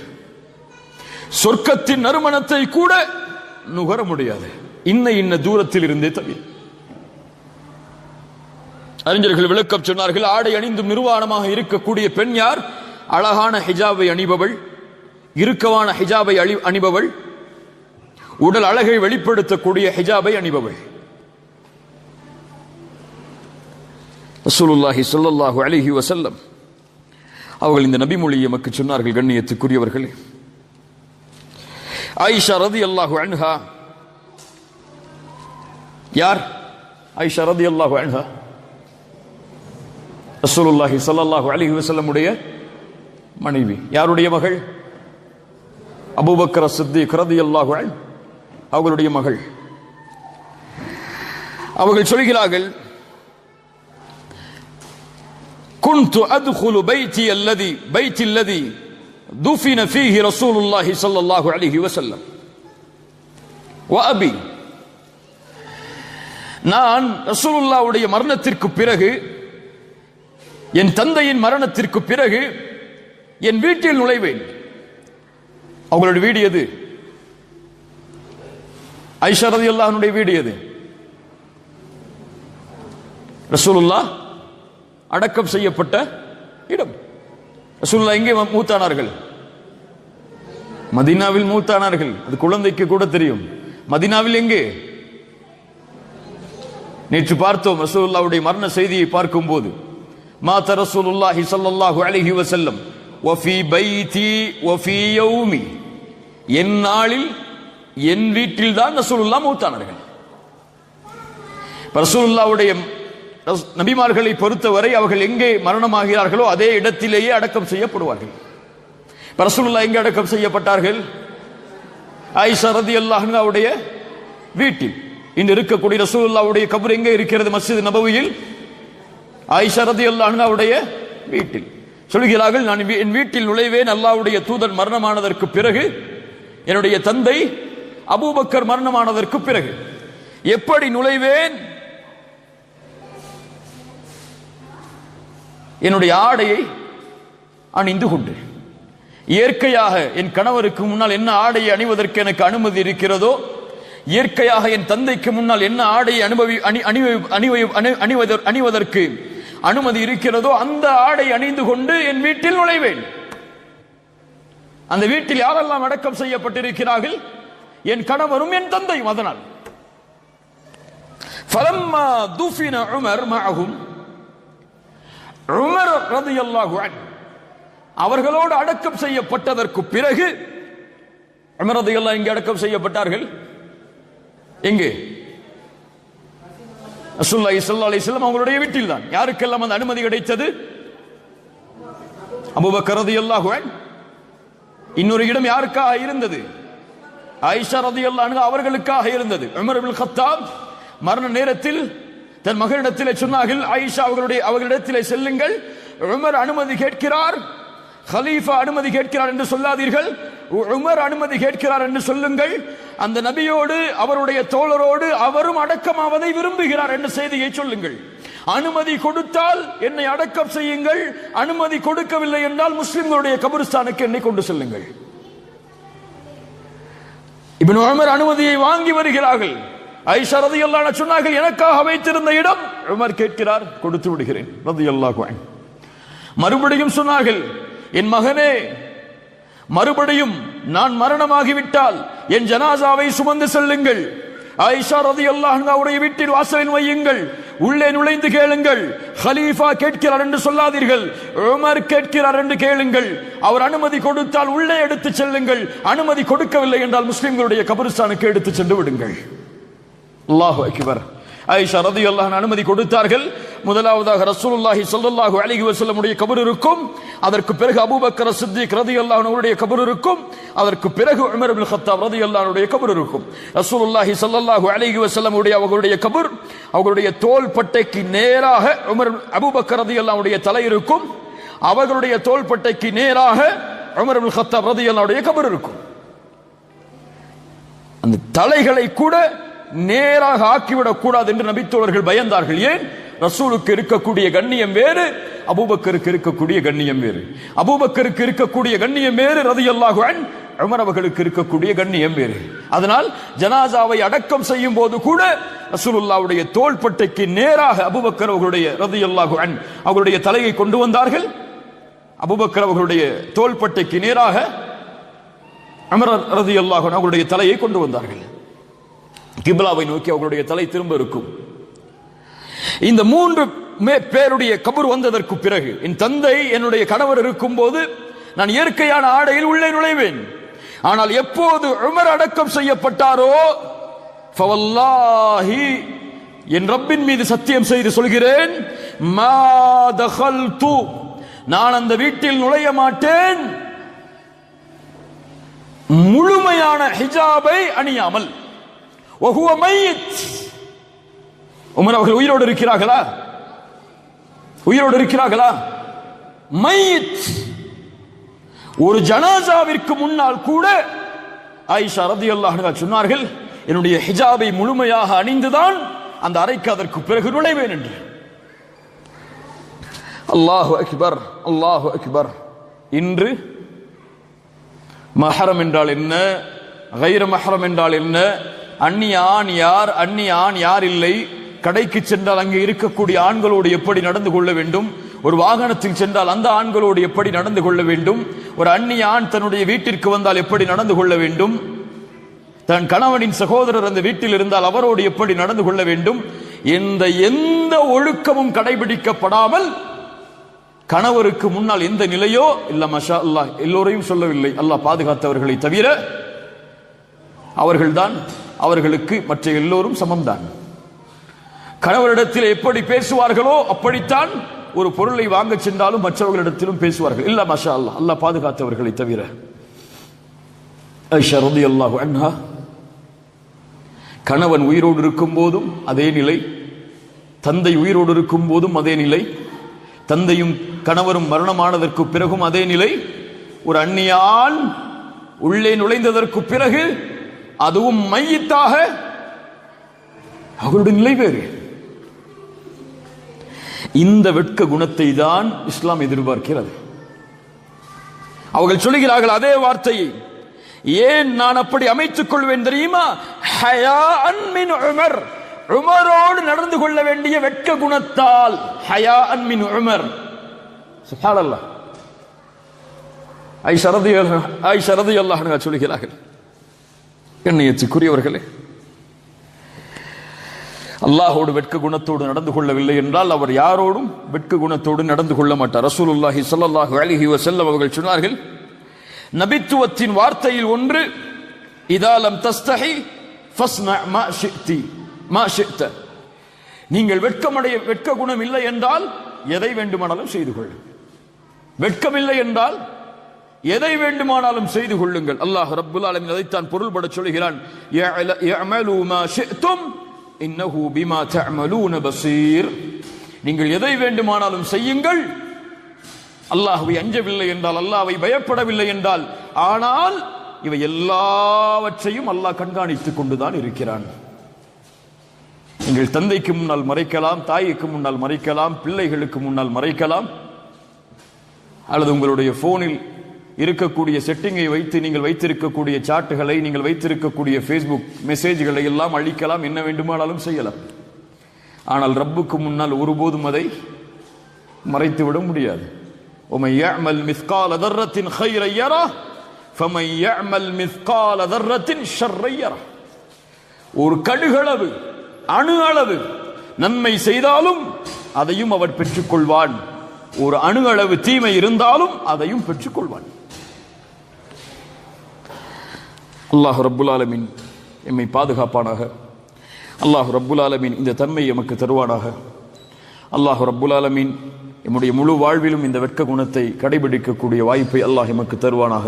Speaker 3: சொர்க்கத்தின் நறுமணத்தை கூட நுகர முடியாது, இன்ன தூரத்தில் இருந்தே தவிர. அறிஞர்கள் விளக்கம் சொன்னார்கள், ஆடை அணிந்தும் நிர்வாணமாக இருக்கக்கூடிய பெண் யார்? அழகான ஹிஜாபை அணிபவள், இறுக்கமான ஹிஜாபை அணிபவள், உடல் அழகை வெளிப்படுத்தக்கூடிய ஹிஜாபை அணிபவள். ரசூலுல்லாஹி ஸல்லல்லாஹு அலைஹி வஸல்லம் அவர்கள் இந்த நபிமொழியை எமக்கு சொன்னார்கள். கண்ணியத்துக்குரியவர்களே, ஆயிஷா ரலியல்லாஹு அன்ஹா யார்? ஆயிஷா ரலியல்லாஹு அன்ஹா ரசூலுல்லாஹி ஸல்லல்லாஹு அலைஹி வஸல்லம் உடைய மனைவி. யாருடைய மகள்? அபூபக்கர் சித்திக் ரலியல்லாஹு அன்ஹு அவர்களுடைய மகள். அவர்கள் சொல்கிறார்கள், குன்து அத்குலு பைத்தி அல்லதி துஃபின ஃபீஹி ரசூலுல்லாஹி ஸல்லல்லாஹு அலைஹி வஸல்லம் வ அபி. நான் ரசூலுல்லாஹ்வுடைய மரணத்திற்கு பிறகு, என் தந்தையின் மரணத்திற்கு பிறகு என் வீட்டில் நுழைவேன். அவங்களுடைய வீடு எது? ஆயிஷா ரலியல்லாஹு அன்ஹா வீடு எது? ரசூலுல்லாஹ் அடக்கம் செய்யப்பட்ட இடம். ரசூலுல்லாஹ் எங்கே மூத்தானார்கள்? மதீனாவில் மூத்தானார்கள். அது குழந்தைக்கு கூட தெரியும். மதீனாவில் எங்கே? நேற்று பார்த்தோம் ரசூலுல்லாஹ்வுடைய மரண செய்தியை பார்க்கும்போது, மாத ரசூலுல்லாஹி ஸல்லல்லாஹு அலைஹி வஸல்லம் வஃபி பைத்தி வஃபி யௌமி, என் நாளில் என் வீட்டில் தான் ரசூலுல்லாஹ் மூத்தானார்கள். ரசூலுல்லாஹ்வுடைய நபிமார்களை பொறுத்தவரை அவர்கள் எங்கே மரணமாகிறார்களோ அதே இடத்திலேயே அடக்கம் செய்யப்படுவார்கள். ரசூலுல்லாஹ் எங்கே அடக்கம் செய்யப்பட்டார்கள்? ஆயிஷா ரலியல்லாஹு அன்ஹாவுடைய வீட்டில். இன்று இருக்கக்கூடிய ரசூலுல்லாஹ்வுடைய கபர் எங்கே இருக்கிறது? மஸ்ஜித் நபவியில் ஆயிஷா ரலியல்லாஹு அன்ஹாவுடைய வீட்டில். சொல்கிறார்கள், நான் என் வீட்டில் நுழைவேன் அல்லாஹ்வுடைய தூதர் மரணமானதற்கு பிறகு, என்னுடைய தந்தை அபூபக்கர் மரணமானதற்கு பிறகு. எப்படி நுழைவேன்? என்னுடைய ஆடையை அணிந்து கொண்டு, இயற்கையாக என் கணவருக்கு முன்னால் என்ன ஆடையை அணிவதற்கு எனக்கு அனுமதி இருக்கிறதோ, இயற்கையாக என் தந்தைக்கு முன்னால் என்ன ஆடையை அணிவதற்கு அனுமதி இருக்கிறதோ அந்த ஆடை அணிந்து கொண்டு என் வீட்டில் நுழைவேன். அந்த வீட்டில் யாரெல்லாம் அடக்கம் செய்யப்பட்டிருக்கிறார்கள்? என் கணவரும் என் தந்தையும். அதனால் ஃபலம்மா துஃபின உமர் மஅஹும், உமர் ரலியல்லாஹு அன்ஹு அவர்களோடு அடக்கம் செய்யப்பட்டதற்கு பிறகு, உமர் ரலியல்லாஹு இங்கே அடக்கம் செய்யப்பட்டார்கள். எங்கே? ரசூலுல்லாஹி ஸல்லல்லாஹு அலைஹி வஸல்லம் அவங்களுடைய வீட்டில் தான். யாருக்கெல்லாம் அந்த அனுமதி கிடைத்தது? அபூபக்கர் ரலியல்லாஹு அன்ஹு. இன்னொரு இடம் யாருக்காக இருந்தது? ஆயிஷா ரலியல்லாஹு அன்ஹா அவர்களுக்காக இருந்தது. உமர் இப்னு கத்தாப் மரண நேரத்தில் தன் மகளிடத்திலே சொன்னார்கள், ஆயிஷா அவர்களிடத்திலே செல்லுங்கள், உமர் அனுமதி கேட்கிறார், கலீஃபா அனுமதி கேட்கிறார் என்று சொல்லாதீர்கள், உமர் அனுமதி கேட்கிறார் என்று சொல்லுங்கள். அந்த நபியோடு அவருடைய தோழரோடு அவரும் அடக்கமாவதை விரும்புகிறார் என்ற செய்தியை சொல்லுங்கள். அனுமதி கொடுத்தால் என்னை அடக்கம் செய்யுங்கள், அனுமதி கொடுக்கவில்லை என்றால் முஸ்லிம்களுடைய கபரிஸ்தானுக்கு என்னை கொண்டு செல்லுங்கள். இப்னு உமர் அனுமதியை வாங்கி வருகிறார்கள். ஆயிஷா ரலியல்லாஹு அன்ஹா சொன்னார்கள், எனக்காக வைத்திருந்த இடம் உமர் கேட்கிறார், கொடுத்து விடுகிறேன் ரலியல்லாஹு அன்ஹு. மறுபடியும் சொன்னார்கள், என் மகனே, மறுபடியும் நான் மரணமாகிவிட்டால் என் ஜனாசாவை சுமந்து செல்லுங்கள், ஆயிஷா ரலியல்லாஹு அன்ஹாவுடைய வீட்டில் வாசலில் வையுங்கள், உள்ளே நுழைந்து கேளுங்கள், கலீஃபா கேட்கிறார் என்று சொல்லாதீர்கள், உமர் கேட்கிறார் என்று கேளுங்கள், அவர் அனுமதி கொடுத்தால் உள்ளே எடுத்து செல்லுங்கள், அனுமதி கொடுக்கவில்லை என்றால் முஸ்லிம்களுடைய கபரிஸ்தானுக்கு எடுத்து சென்று விடுங்கள். அல்லாஹு அக்பர். ஆயிஷா ரலியல்லாஹு அன்ஹா அனுமதி கொடுத்தார்கள். முதலாவதாக ரசூலுல்லாஹி ஸல்லல்லாஹு அலைஹி வஸல்லம் உடைய கபர் இருக்கும், அதற்கு பிறகு அபூபக்கர் சித்திக் ரலியல்லாஹு அன்ஹு உடைய கபர் இருக்கும், அதற்கு பிறகு உமர் இப்னு கத்தாப் ரலியல்லாஹு அன்ஹு உடைய கபர் இருக்கும். ரசூலுல்லாஹி ஸல்லல்லாஹு அலைஹி வஸல்லம் உடைய அவர்களுடைய கபர், அவர்களுடைய தோள்பட்டைக்கு நேராக அபூபக்கர் ரலியல்லாஹு அன்ஹு உடைய தலை இருக்கும், அவர்களுடைய தோள்பட்டைக்கு நேராக உமர் இப்னு கத்தாப் ரலியல்லாஹு அன்ஹு உடைய கபர் இருக்கும். அந்த தலைகளை கூட நேராக ஆக்கிவிடக் கூடாது என்று நபித்தோழர்கள் பயந்தார்கள். ஏன்? ரசூலுக்கு இருக்கக்கூடிய கண்ணியம் வேறு, அபூபக்கருக்கு இருக்கக்கூடிய கண்ணியம் வேறு. அபூபக்கருக்கு இருக்கக்கூடிய கண்ணியம் வேறு, ரலியல்லாஹு அன்ஹு. உமர் அவர்களுக்கு இருக்கக்கூடிய கண்ணியம் வேறு. அதனால் ஜனாசாவை அடக்கம் செய்யும் போது கூட ரசூலுல்லாஹ்வுடைய தோள்பட்டைக்கு நேராக அபூபக்கர் அவர்களுடைய ரலியல்லாஹு அன்ஹு அவர்களுடைய தலையை கொண்டு வந்தார்கள். அபூபக்கர் அவர்களுடைய தோள்பட்டைக்கு நேராக உமர் ரலியல்லாஹு அன்ஹு அவர்களுடைய தலையை கொண்டு வந்தார்கள். கிப்லாவை நோக்கி அவர்களுடைய தலை திரும்ப இருக்கும். இந்த மூன்று பேருடைய கபர் வந்ததற்கு பிறகு, என் தந்தை என்னுடைய கணவர் இருக்கும் போது நான் இயற்கையான ஆடையில் உள்ளே நுழைவேன். ஆனால் எப்போது உமர் அடக்கம் செய்யப்பட்டாரோ, ஃபவல்லாஹி, என் ரப்பின் மீது சத்தியம் செய்து சொல்கிறேன், மா தகல்து, நான் அந்த வீட்டில் நுழைய மாட்டேன் முழுமையான ஹிஜாபை அணியாமல். வஹுவ மையித், உமர் அவர்கள் உயிரோடு இருக்கிறார்களா? உயிரோடு இருக்கிறார்களா? மையித். ஒரு ஜனாசாவிற்கு முன்னால் கூட ஆயிஷா ரலியல்லாஹு அன்ஹா சொன்னார்கள், என்னுடைய ஹிஜாபை முழுமையாக அணிந்துதான் அந்த அறைக்கு அதற்கு பிறகு நுழைவேன் என்று. அல்லாஹு அக்பர், அல்லாஹு அக்பர். இன்று மஹரம் என்றால் என்ன, கைர மஹரம் என்றால் என்ன, அந்நிய ஆண் யார், அந்நிய ஆண் யார் இல்லை, கடைக்கு சென்றால் அங்கே இருக்கக்கூடிய ஆண்களோடு எப்படி நடந்து கொள்ள வேண்டும், ஒரு வாகனத்தில் சென்றால் அந்த ஆண்களோடு எப்படி நடந்து கொள்ள வேண்டும், ஒரு அந்நிய ஆண் தன்னுடைய வீட்டிற்கு வந்தால் எப்படி நடந்து கொள்ள வேண்டும், தன் கணவனின் சகோதரர் அந்த வீட்டில் இருந்தால் அவரோடு எப்படி நடந்து கொள்ள வேண்டும், எந்த ஒழுக்கமும் கடைபிடிக்கப்படாமல் கணவருக்கு முன்னால் எந்த நிலையோ இல்ல, மஷா அல்லாஹ், எல்லோரையும் சொல்லவில்லை, அல்லாஹ் பாதுகாத்தவர்களை தவிர அவர்கள்தான், அவர்களுக்கு மற்ற எல்லோரும் சமம்தான். கணவரிடத்தில் எப்படி பேசுவார்களோ அப்படித்தான் ஒரு பொருளை வாங்க சென்றாலும் மற்றவர்களிடத்திலும் பேசுவார்கள். இல்ல, மஷா அல்லாஹ், அல்லாஹ் பாதுகாத்தவர்களை தவிர. ஆயிஷா ரலியல்லாஹு அன்ஹா கணவன் உயிரோடு இருக்கும் போதும் அதே நிலை, தந்தை உயிரோடு இருக்கும் போதும் அதே நிலை, தந்தையும் கணவரும் மரணமானதற்கு பிறகும் அதே நிலை, ஒரு அந்நிய ஆண் உள்ளே நுழைந்ததற்கு பிறகு அதுவும் மையித்தாக அவருடைய நிலை வேறு. இந்த வெட்க குணத்தை தான் இஸ்லாம் எதிர்பார்க்கிறது. அவர்கள் சொல்கிறார்கள் அதே வார்த்தையை. ஏன் நான் அப்படி அமைத்துக் கொள்வேன் தெரியுமா? ஹயாஅன் மின் உமர், உமரோடு நடந்து கொள்ள வேண்டிய வெட்க குணத்தால். ஹயாஅன் மின் உமர். சுப்ஹானல்லாஹ். ஆயிஷா ரலியல்லாஹு அன்ஹா சொல்கிறார்கள், கண்ணியத்துக்குரியவர்களே, அல்லாஹோடு வெட்க குணத்தோடு நடந்து கொள்ளவில்லை என்றால் அவர் யாரோடும் வெட்க குணத்தோடு நடந்து கொள்ள மாட்டார். ரசூலுல்லாஹி ஸல்லல்லாஹு அலைஹி வஸல்லம் அவர்கள் சொன்னார்கள், நபித்துவத்தின் வார்த்தையில் ஒன்று, இதா லம் தஸ்தஹி ஃபஸ்னா மா ஷி'தி மா ஷி'த. நீங்கள் வெட்க குணம் இல்லை என்றால் எதை வேண்டுமானாலும் செய்து கொள்ளுங்கள். வெட்கமில்லை என்றால் எதை வேண்டுமானாலும் செய்து கொள்ளுங்கள். அல்லாஹ் ரப்புல் ஆலமீன் அதைத்தான் பொருள்பட சொல்கிறான், யஅமலு மா ஷி'தும் இன்னஹு பிமா தஅமலூன பஸீர். நீங்கள் எதை வேண்டுமானாலும் செய்யுங்கள், அல்லாஹ்வை அஞ்சவில்லை என்றால், அல்லாஹ்வை பயப்படவில்லை என்றால், ஆனால் இவை எல்லாவற்றையும் அல்லாஹ் கண்காணித்துக் கொண்டுதான் இருக்கிறான். நீங்கள் தந்தைக்கு முன்னால் மறைக்கலாம், தாய்க்கு முன்னால் மறைக்கலாம், பிள்ளைகளுக்கு முன்னால் மறைக்கலாம், அல்லது உங்களுடைய போனில் இருக்கக்கூடிய செட்டிங்கை வைத்து நீங்கள் வைத்திருக்கக்கூடிய சாட்டுகளை, நீங்கள் வைத்திருக்கக்கூடிய ஃபேஸ்புக் மெசேஜ்களை எல்லாம் அழிக்கலாம், என்ன வேண்டுமானாலும் செய்யலாம். ஆனால் ரப்புக்கு முன்னால் ஒருபோதும் அதை மறைத்துவிட முடியாது. وَمَنْ يَعْمَلْ مِثْقَالَ ذَرَّةٍ خَيْرًا يَرَهُ فَمَنْ يَعْمَلْ مِثْقَالَ ذَرَّةٍ شَرًّا يَرَهُ. ஒரு கடுகளவு, அணு அளவு நன்மை செய்தாலும் அதையும் அவர் பெற்றுக்கொள்வான், ஒரு அணு அளவு தீமை இருந்தாலும் அதையும் பெற்றுக்கொள்வான். அல்லாஹ் ரப்புல் ஆலமீன் எம்மை பாதுகாப்பானாக. அல்லாஹ் ரப்புல் ஆலமீன் இந்த தன்மை எமக்கு தருவானாக. அல்லாஹ் ரப்புல் ஆலமீன் எம்முடைய முழு வாழ்விலும் இந்த வெட்க குணத்தை கடைபிடிக்கக்கூடிய வாய்ப்பை அல்லாஹ் எமக்கு தருவானாக.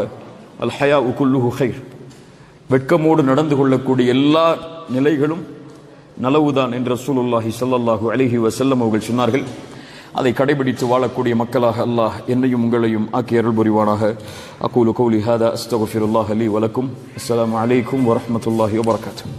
Speaker 3: அல் ஹயாஉ குல்லுஹு கைர். வெட்கமோடு நடந்து கொள்ளக்கூடிய எல்லா நிலைகளும் நலவுதான் என்று ரசூலுல்லாஹி ஸல்லல்லாஹு அலைஹி வஸல்லம் அவர்கள் சொன்னார்கள். அதை கடைபிடித்து வாழக்கூடிய மக்களாக அல்லாஹ் என்னையும் உங்களையும் ஆக்கி அருள் புரிவானாக. அகூலு கௌலி ஹாதா அஸ்தக்ஃபிருல்லாஹ லீ வலக்கும். அஸ்ஸலாமு அலைக்கும் வரஹ்மத்துல்லாஹி வபரகாத்துஹு.